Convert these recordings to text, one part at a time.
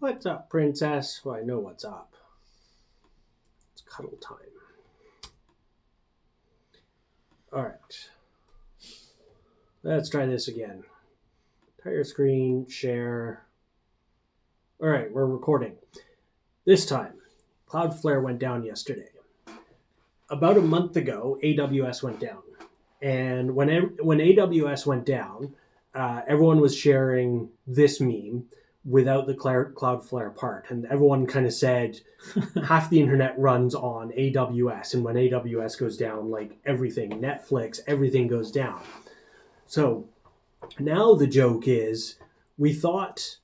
What's up, princess? Well, I know what's up. It's cuddle time. All right. Let's try this again. Entire screen, share. All right, we're recording. This time, Cloudflare went down yesterday. About a month ago, AWS went down. And when AWS went down, everyone was sharing this meme without the Cloudflare part. And everyone kind of said half the internet runs on AWS. And when AWS goes down, like everything, Netflix, everything goes down. So now the joke is we thought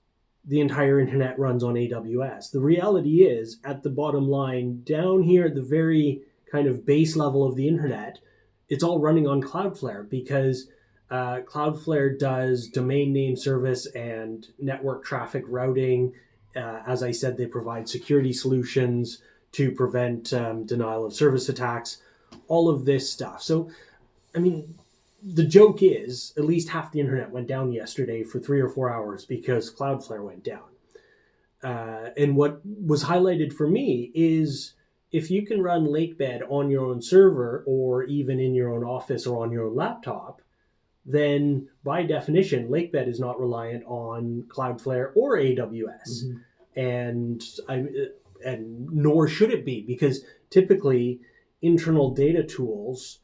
the entire internet runs on AWS. The reality is, at the bottom line, down here at the very kind of base level of the internet, it's all running on Cloudflare because Cloudflare does domain name service and network traffic routing. As I said, they provide security solutions to prevent denial of service attacks, all of this stuff. So, I mean, the joke is at least half the internet went down yesterday for 3 or 4 hours because Cloudflare went down. And what was highlighted for me is if you can run Lakebed on your own server or even in your own office or on your own laptop, then by definition, Lakebed is not reliant on Cloudflare or AWS. Mm-hmm. And nor should it be, because typically internal data tools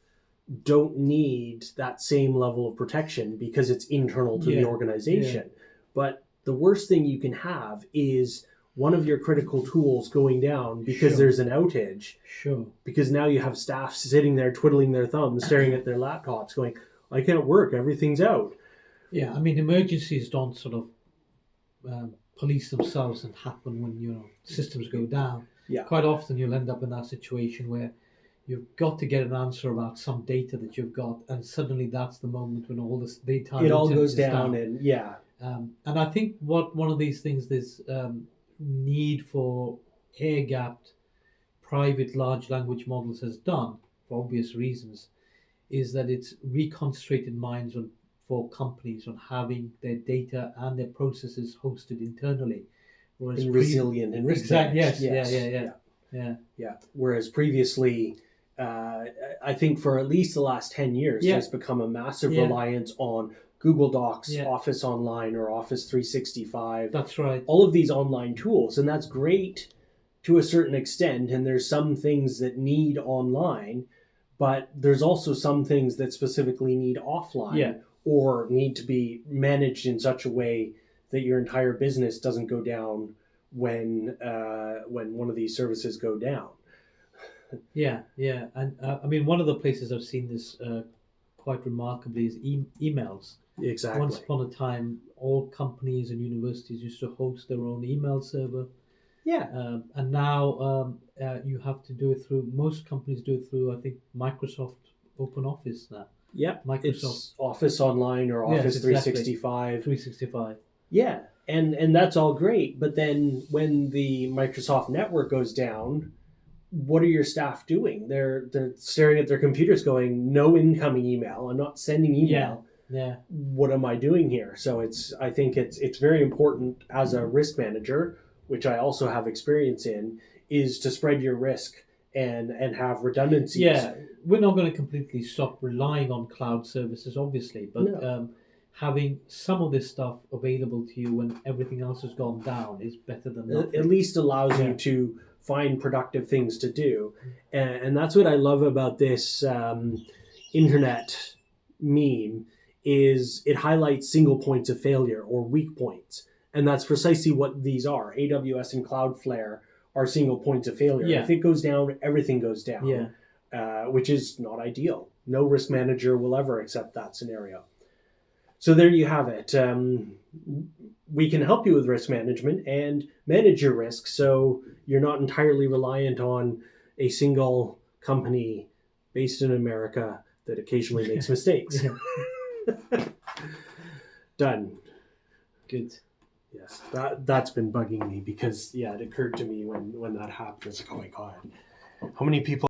don't need that same level of protection because it's internal to the organization. Yeah. But the worst thing you can have is one of your critical tools going down because there's an outage. Sure. Because now you have staff sitting there twiddling their thumbs, staring at their laptops going, I can't work, everything's out. Yeah, I mean, emergencies don't sort of police themselves and happen when, systems go down. Yeah. Quite often you'll end up in that situation where you've got to get an answer about some data that you've got, and suddenly that's the moment when all this data it all goes down. And and I think one of these things, this need for air-gapped private large language models has done, for obvious reasons, is that it's reconcentrated minds for companies on having their data and their processes hosted internally. Whereas resilient and risk managed. Yeah. Whereas previously, I think for at least the last 10 years, there's become a massive reliance on Google Docs, Office Online, or Office 365. That's right. All of these online tools. And that's great to a certain extent. And there's some things that need online, but there's also some things that specifically need offline or need to be managed in such a way that your entire business doesn't go down when one of these services go down. Yeah. And I mean, one of the places I've seen this quite remarkably is emails. Exactly. Once upon a time, all companies and universities used to host their own email server. Yeah. And now you have to do it through, most companies do it through, I think, Microsoft Open Office now. Yeah. Microsoft. It's Office Online or Office 365. 365. Yeah. And that's all great. But then when the Microsoft network goes down, what are your staff doing? They're staring at their computers going, no incoming email. I'm not sending email. Yeah. What am I doing here? So I think it's very important as a risk manager, which I also have experience in, is to spread your risk and have redundancies. Yeah, we're not going to completely stop relying on cloud services, obviously, but having some of this stuff available to you when everything else has gone down is better than nothing. At least allows you to find productive things to do. And that's what I love about this internet meme, is it highlights single points of failure or weak points. And that's precisely what these are. AWS and Cloudflare are single points of failure. Yeah. If it goes down, everything goes down, which is not ideal. No risk manager will ever accept that scenario. So there you have it. We can help you with risk management and manage your risk so you're not entirely reliant on a single company based in America that occasionally makes mistakes. Done. Good. Yes, that's been bugging me because it occurred to me when that happened. It's like, oh my God, how many people